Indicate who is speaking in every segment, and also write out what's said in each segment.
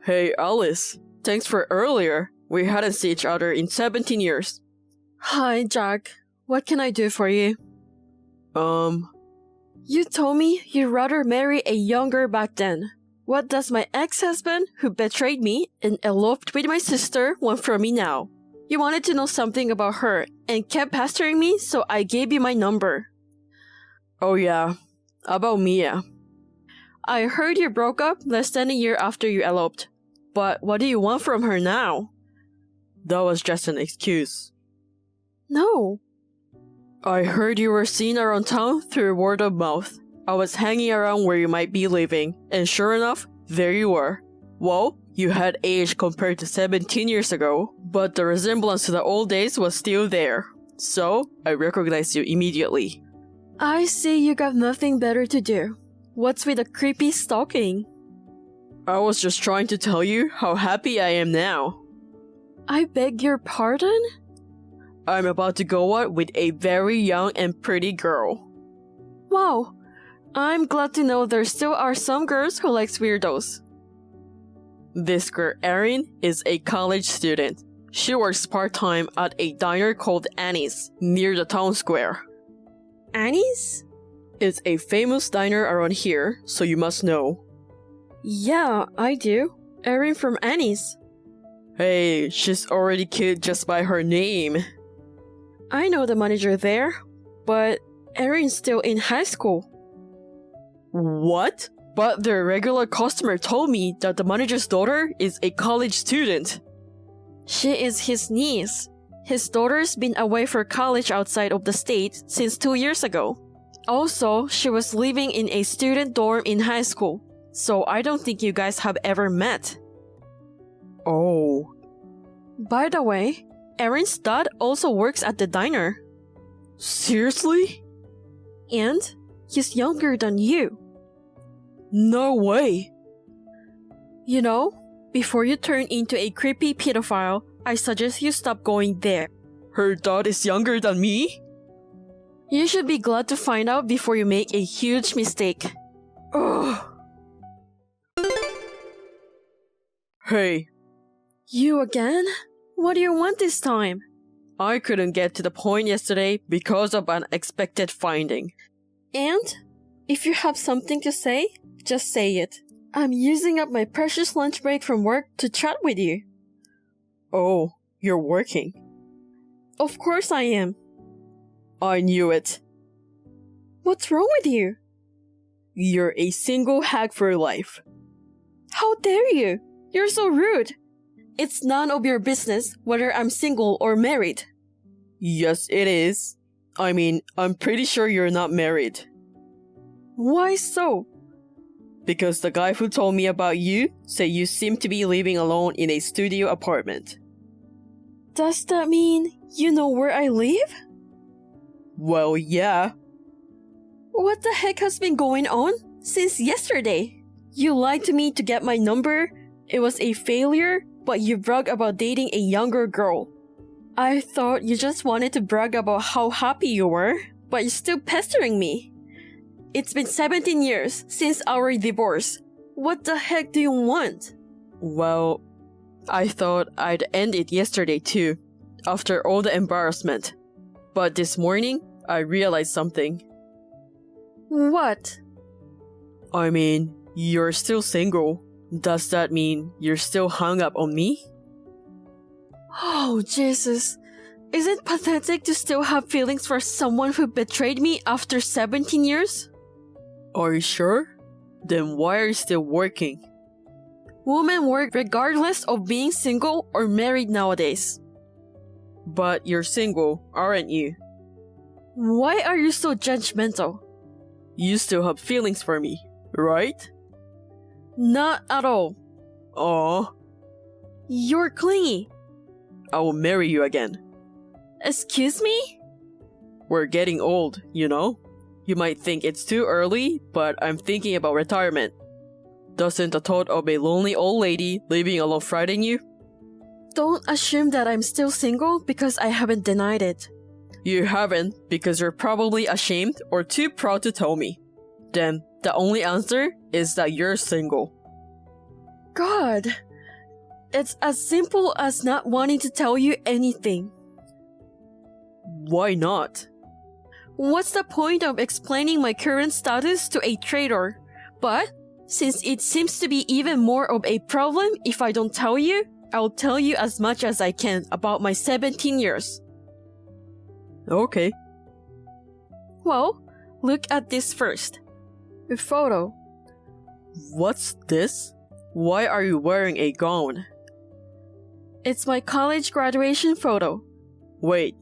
Speaker 1: Hey, Alice. Thanks for earlier. We hadn't seen each other in 17 years.
Speaker 2: Hi, Jack. What can I do for you? You told me you'd rather marry a younger back then. What does my ex-husband, who betrayed me and eloped with my sister, want from me now? You wanted to know something about her and kept pestering me, so I gave you my number.
Speaker 1: Oh yeah, about Mia.
Speaker 2: I heard you broke up less than a year after you eloped. But what do you want from her now?
Speaker 1: That was just an excuse.
Speaker 2: No.
Speaker 1: I heard you were seen around town through word of mouth. I was hanging around where you might be living, and sure enough, there you were. Well, you had aged compared to 17 years ago, but the resemblance to the old days was still there. So, I recognized you immediately.
Speaker 2: I see you got nothing better to do. What's with the creepy stalking?
Speaker 1: I was just trying to tell you how happy I am now.
Speaker 2: I beg your pardon?
Speaker 1: I'm about to go out with a very young and pretty girl.
Speaker 2: Wow. I'm glad to know there still are some girls who likes weirdos.
Speaker 1: This girl, Erin, is a college student. She works part-time at a diner called Annie's, near the town square.
Speaker 2: Annie's?
Speaker 1: It's a famous diner around here, so you must know.
Speaker 2: Yeah, I do. Erin from Annie's.
Speaker 1: Hey, she's already cute just by her name.
Speaker 2: I know the manager there, but Erin's still in high school.
Speaker 1: What? But the regular customer told me that the manager's daughter is a college student.
Speaker 2: She is his niece. His daughter's been away for college outside of the state since 2 years ago. Also, she was living in a student dorm in high school, so I don't think you guys have ever met.
Speaker 1: Oh.
Speaker 2: By the way, Erin's dad also works at the diner.
Speaker 1: Seriously?
Speaker 2: And he's younger than you.
Speaker 1: No way.
Speaker 2: You know, before you turn into a creepy pedophile, I suggest you stop going there.
Speaker 1: Her dad is younger than me?
Speaker 2: You should be glad to find out before you make a huge mistake.
Speaker 1: Ugh. Hey.
Speaker 2: You again? What do you want this time?
Speaker 1: I couldn't get to the point yesterday because of an unexpected finding.
Speaker 2: And? If you have something to say, just say it. I'm using up my precious lunch break from work to chat with you.
Speaker 1: Oh, you're working.
Speaker 2: Of course I am.
Speaker 1: I knew it.
Speaker 2: What's wrong with you?
Speaker 1: You're a single hag for life.
Speaker 2: How dare you? You're so rude. It's none of your business whether I'm single or married.
Speaker 1: Yes, it is. I mean, I'm pretty sure you're not married.
Speaker 2: Why so?
Speaker 1: Because the guy who told me about you said you seem to be living alone in a studio apartment.
Speaker 2: Does that mean you know where I live?
Speaker 1: Well, yeah.
Speaker 2: What the heck has been going on since yesterday? You lied to me to get my number. It was a failure, but you bragged about dating a younger girl. I thought you just wanted to brag about how happy you were, but you're still pestering me. It's been 17 years since our divorce. What the heck do you want?
Speaker 1: Well, I thought I'd end it yesterday too, after all the embarrassment. But this morning, I realized something.
Speaker 2: What?
Speaker 1: I mean, you're still single. Does that mean you're still hung up on me?
Speaker 2: Oh, Jesus. Is it pathetic to still have feelings for someone who betrayed me after 17 years?
Speaker 1: Are you sure? Then why are you still working?
Speaker 2: Women work regardless of being single or married nowadays.
Speaker 1: But you're single, aren't you?
Speaker 2: Why are you so judgmental?
Speaker 1: You still have feelings for me, right?
Speaker 2: Not at all.
Speaker 1: Aw.
Speaker 2: You're clingy.
Speaker 1: I will marry you again.
Speaker 2: Excuse me?
Speaker 1: We're getting old, you know? You might think it's too early, but I'm thinking about retirement. Doesn't the thought of a lonely old lady living alone frighten you?
Speaker 2: Don't assume that I'm still single because I haven't denied it.
Speaker 1: You haven't because you're probably ashamed or too proud to tell me. Then, the only answer is that you're single.
Speaker 2: God, It's as simple as not wanting to tell you anything.
Speaker 1: Why not?
Speaker 2: What's the point of explaining my current status to a traitor? But since it seems to be even more of a problem if I don't tell you, I'll tell you as much as I can about my 17 years.
Speaker 1: Okay.
Speaker 2: Well, look at this first. A photo.
Speaker 1: What's this? Why are you wearing a gown?
Speaker 2: It's my college graduation photo.
Speaker 1: Wait,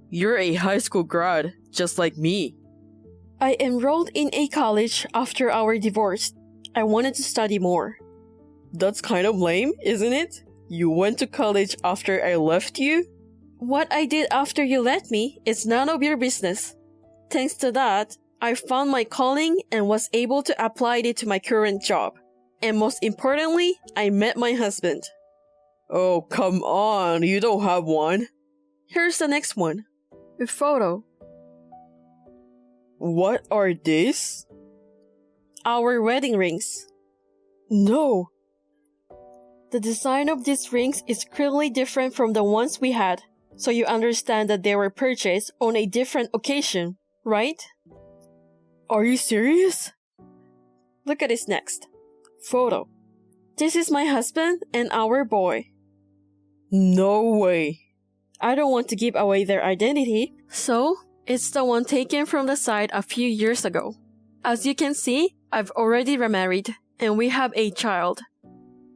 Speaker 1: you're a high school grad, just like me.
Speaker 2: I enrolled in a college after our divorce. I wanted to study more.
Speaker 1: That's kind of lame, isn't it? You went to college after I left you?
Speaker 2: What I did after you left me is none of your business. Thanks to that, I found my calling and was able to apply it to my current job. And most importantly, I met my husband.
Speaker 1: Oh, come on, you don't have one.
Speaker 2: Here's the next one. A photo.
Speaker 1: What are these?
Speaker 2: Our wedding rings.
Speaker 1: No.
Speaker 2: The design of these rings is clearly different from the ones we had, so you understand that they were purchased on a different occasion, right?
Speaker 1: Are you serious?
Speaker 2: Look at this next. Photo. This is my husband and our boy.
Speaker 1: No way.
Speaker 2: I don't want to give away their identity, so it's the one taken from the site a few years ago. As you can see, I've already remarried and we have a child.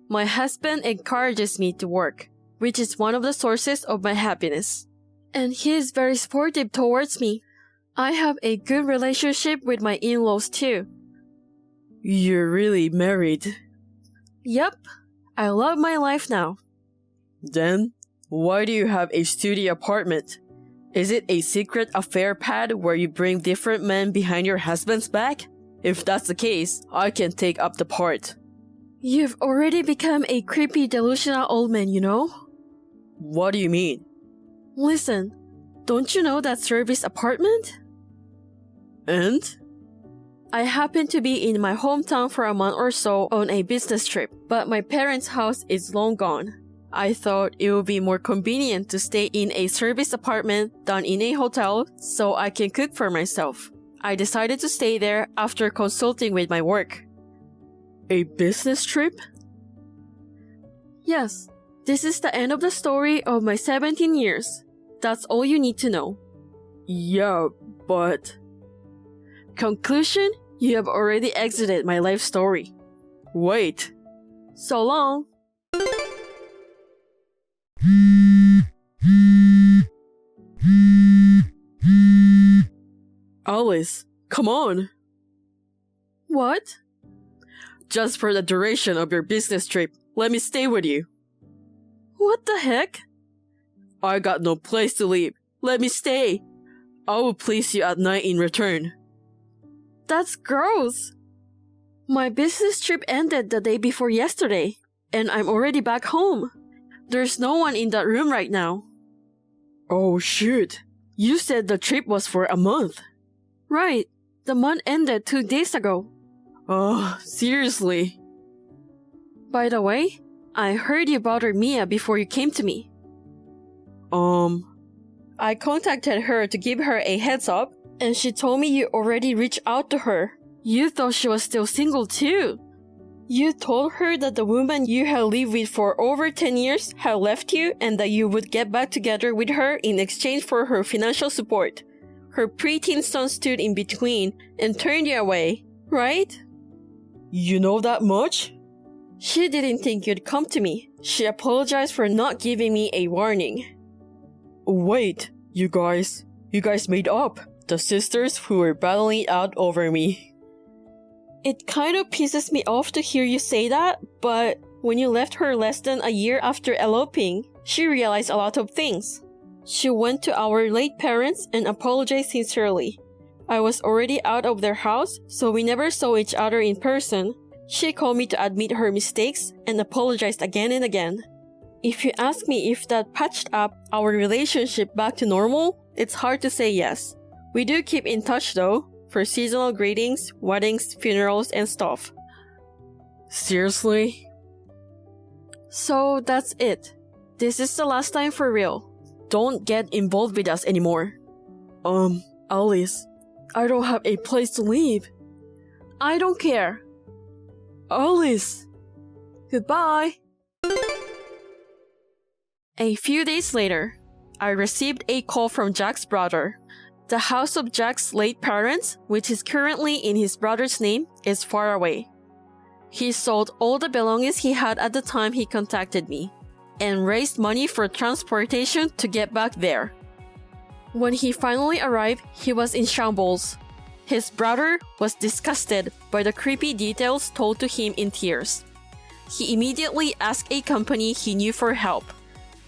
Speaker 2: My husband encourages me to work, which is one of the sources of my happiness. And he is very supportive towards me. I have a good relationship with my in-laws too.
Speaker 1: You're really married?
Speaker 2: Yep, I love my life now.
Speaker 1: Then, why do you have a studio apartment? Is it a secret affair pad where you bring different men behind your husband's back? If that's the case, I can take up the part.
Speaker 2: You've already become a creepy, delusional old man, you know?
Speaker 1: What do you mean?
Speaker 2: Listen, don't you know that service apartment?
Speaker 1: And?
Speaker 2: I happened to be in my hometown for a month or so on a business trip, but my parents' house is long gone. I thought it would be more convenient to stay in a service apartment than in a hotel so I can cook for myself. I decided to stay there after consulting with my work.
Speaker 1: A business trip?
Speaker 2: Yes, this is the end of the story of my 17 years. That's all you need to know.
Speaker 1: Yeah, but...
Speaker 2: Conclusion? You have already exited my life story.
Speaker 1: Wait.
Speaker 2: So long.
Speaker 1: Alice, come on.
Speaker 2: What?
Speaker 1: Just for the duration of your business trip, let me stay with you.
Speaker 2: What the heck?
Speaker 1: I got no place to live. Let me stay. I will please you at night in return.
Speaker 2: That's gross. My business trip ended the day before yesterday, and I'm already back home. There's no one in that room right now.
Speaker 1: Oh shoot. You said the trip was for a month.
Speaker 2: Right. The month ended 2 days ago.
Speaker 1: Oh, seriously?
Speaker 2: By the way, I heard you bothered Mia before you came to me. I contacted her to give her a heads up, and she told me you already reached out to her. You thought she was still single too. You told her that the woman you had lived with for over 10 years had left you and that you would get back together with her in exchange for her financial support. Her preteen son stood in between and turned you away, right?
Speaker 1: You know that much?
Speaker 2: She didn't think you'd come to me. She apologized for not giving me a warning.
Speaker 1: Wait, you guys made up. The sisters who were battling it out over me.
Speaker 2: It kind of pisses me off to hear you say that, but when you left her less than a year after eloping, she realized a lot of things. She went to our late parents and apologized sincerely. I was already out of their house, so we never saw each other in person. She called me to admit her mistakes and apologized again and again. If you ask me if that patched up our relationship back to normal, it's hard to say yes. We do keep in touch though, for seasonal greetings, weddings, funerals, and stuff.
Speaker 1: Seriously?
Speaker 2: So that's it. This is the last time for real. Don't get involved with us anymore.
Speaker 1: Alice,
Speaker 2: I don't have a place to live. I don't care.
Speaker 1: Alice!
Speaker 2: Goodbye. A few days later, I received a call from Jack's brother. The house of Jack's late parents, which is currently in his brother's name, is far away. He sold all the belongings he had at the time he contacted me, and raised money for transportation to get back there. When he finally arrived, he was in shambles. His brother was disgusted by the creepy details told to him in tears. He immediately asked a company he knew for help,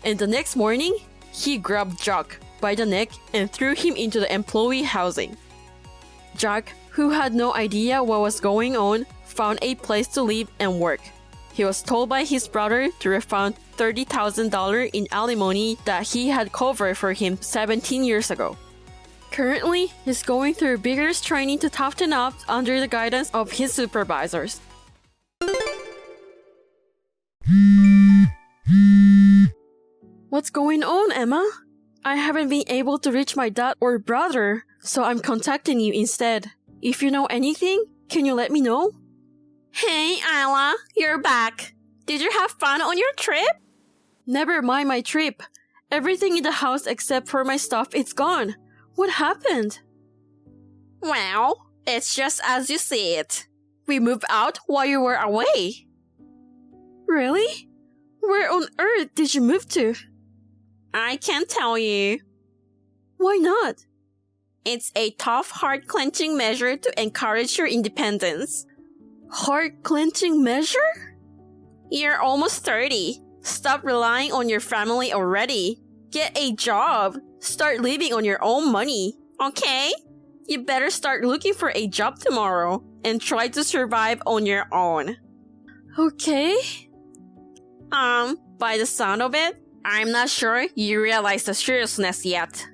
Speaker 2: and the next morning, he grabbed Jack by the neck and threw him into the employee housing. Jack, who had no idea what was going on, found a place to live and work. He was told by his brother to refund $30,000 in alimony that he had covered for him 17 years ago. Currently, he's going through vigorous training to toughen up under the guidance of his supervisors. What's going on, Emma? I haven't been able to reach my dad or brother, so I'm contacting you instead. If you know anything, can you let me know?
Speaker 3: Hey, Isla, you're back. Did you have fun on your trip?
Speaker 2: Never mind my trip. Everything in the house except for my stuff is gone. What happened?
Speaker 3: Well, it's just as you see it. We moved out while you were away.
Speaker 2: Really? Where on earth did you move to?
Speaker 3: I can't tell you.
Speaker 2: Why not?
Speaker 3: It's a tough, heart-clenching measure to encourage your independence.
Speaker 2: Heart-clenching measure?
Speaker 3: You're almost 30. Stop relying on your family already. Get a job. Start living on your own money, okay? You better start looking for a job tomorrow and try to survive on your own.
Speaker 2: Okay.
Speaker 3: By the sound of it, I'm not sure you realize the seriousness yet.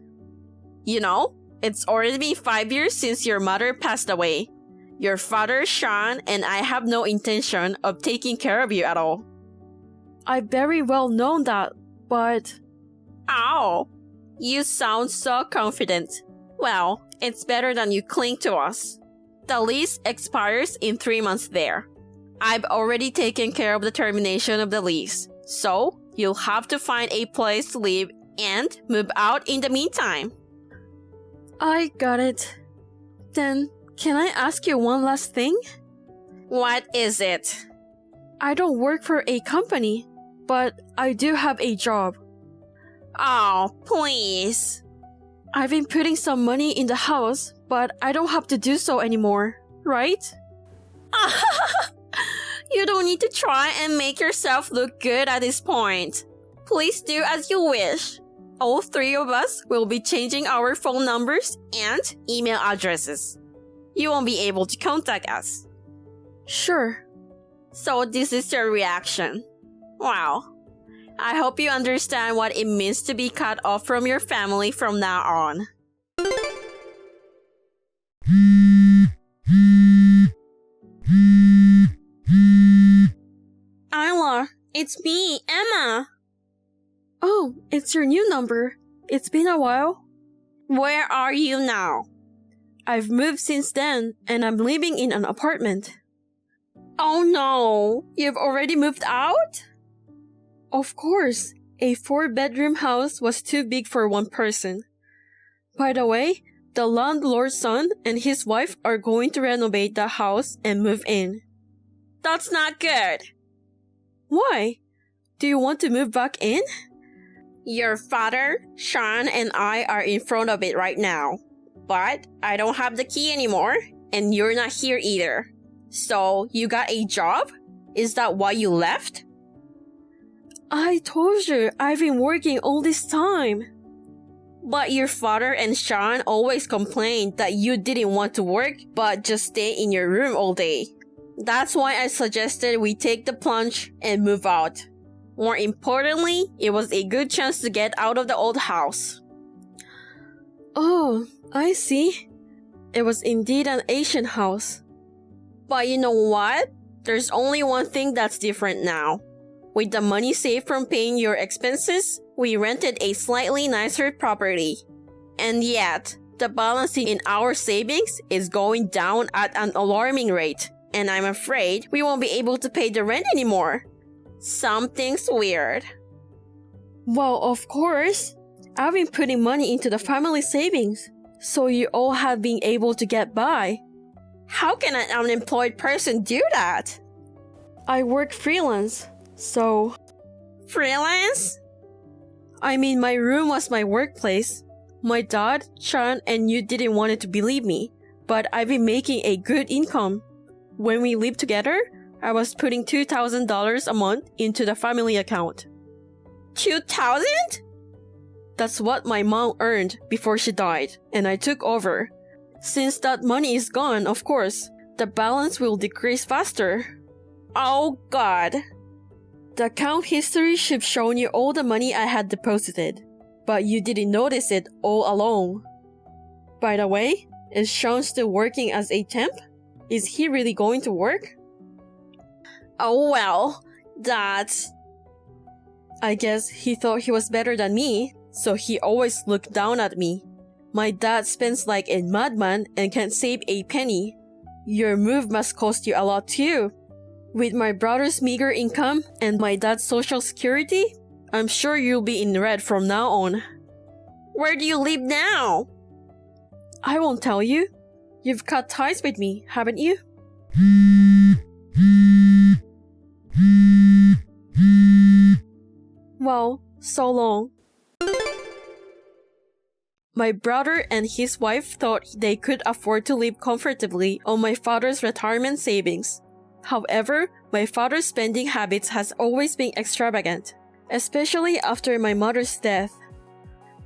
Speaker 3: You know, it's already been 5 years since your mother passed away. Your father, Sean, and I have no intention of taking care of you at all.
Speaker 2: I very well know that, but...
Speaker 3: Oh, you sound so confident. Well, it's better than you cling to us. The lease expires in 3 months there. I've already taken care of the termination of the lease, so you'll have to find a place to live and move out in the meantime.
Speaker 2: I got it. Then, can I ask you one last thing?
Speaker 3: What is it?
Speaker 2: I don't work for a company, but I do have a job.
Speaker 3: Oh, please.
Speaker 2: I've been putting some money in the house, but I don't have to do so anymore, right?
Speaker 3: You don't need to try and make yourself look good at this point. Please do as you wish. All 3 of us will be changing our phone numbers and email addresses. You won't be able to contact us.
Speaker 2: Sure.
Speaker 3: So this is your reaction. Wow. I hope you understand what it means to be cut off from your family from now on. Isla, it's me, Emma.
Speaker 2: Oh, it's your new number. It's been a while.
Speaker 3: Where are you now?
Speaker 2: I've moved since then, and I'm living in an apartment.
Speaker 3: Oh no, you've already moved out?
Speaker 2: Of course, a 4-bedroom house was too big for one person. By the way, the landlord's son and his wife are going to renovate the house and move in.
Speaker 3: That's not good.
Speaker 2: Why? Do you want to move back in?
Speaker 3: Your father, Sean, and I are in front of it right now. But I don't have the key anymore, and you're not here either. So, you got a job? Is that why you left?
Speaker 2: I told you I've been working all this time.
Speaker 3: But your father and Sean always complained that you didn't want to work but just stay in your room all day. That's why I suggested we take the plunge and move out. More importantly, it was a good chance to get out of the old house.
Speaker 2: Oh, I see. It was indeed an Asian house.
Speaker 3: But you know what? There's only one thing that's different now. With the money saved from paying your expenses, we rented a slightly nicer property. And yet, the balance in our savings is going down at an alarming rate, and I'm afraid we won't be able to pay the rent anymore. Something's weird.
Speaker 2: Well, of course. I've been putting money into the family savings, so you all have been able to get by.
Speaker 3: How can an unemployed person do that?
Speaker 2: I work freelance, so...
Speaker 3: Freelance?
Speaker 2: I mean, my room was my workplace. My dad, Chan, and you didn't want to believe me, but I've been making a good income. When we lived together, I was putting $2,000 a month into the family account.
Speaker 3: 2,000?
Speaker 2: That's what my mom earned before she died, and I took over. Since that money is gone, of course, the balance will decrease faster.
Speaker 3: Oh God.
Speaker 2: The account history should show you all the money I had deposited, but you didn't notice it all along. By the way, is Sean still working as a temp? Is he really going to work?
Speaker 3: Oh well, that's...
Speaker 2: I guess he thought he was better than me, so he always looked down at me. My dad spends like a madman and can't save a penny. Your move must cost you a lot too. With my brother's meager income and my dad's social security, I'm sure you'll be in red from now on.
Speaker 3: Where do you live now?
Speaker 2: I won't tell you. You've cut ties with me, haven't you? Well, so long. My brother and his wife thought they could afford to live comfortably on my father's retirement savings. However, my father's spending habits has always been extravagant, especially after my mother's death.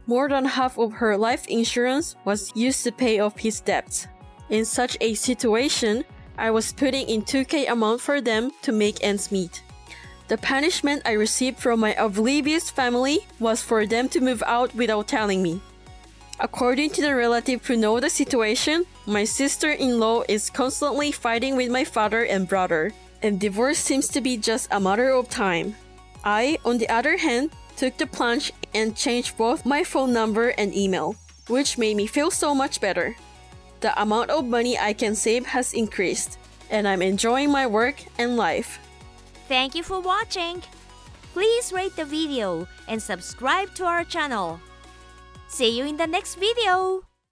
Speaker 2: More than half of her life insurance was used to pay off his debts. In such a situation, I was putting in $2,000 a month for them to make ends meet. The punishment I received from my oblivious family was for them to move out without telling me. According to the relative who know the situation, my sister-in-law is constantly fighting with my father and brother, and divorce seems to be just a matter of time. I, on the other hand, took the plunge and changed both my phone number and email, which made me feel so much better. The amount of money I can save has increased, and I'm enjoying my work and life.
Speaker 4: Thank you for watching. Please rate the video and subscribe to our channel. See you in the next video.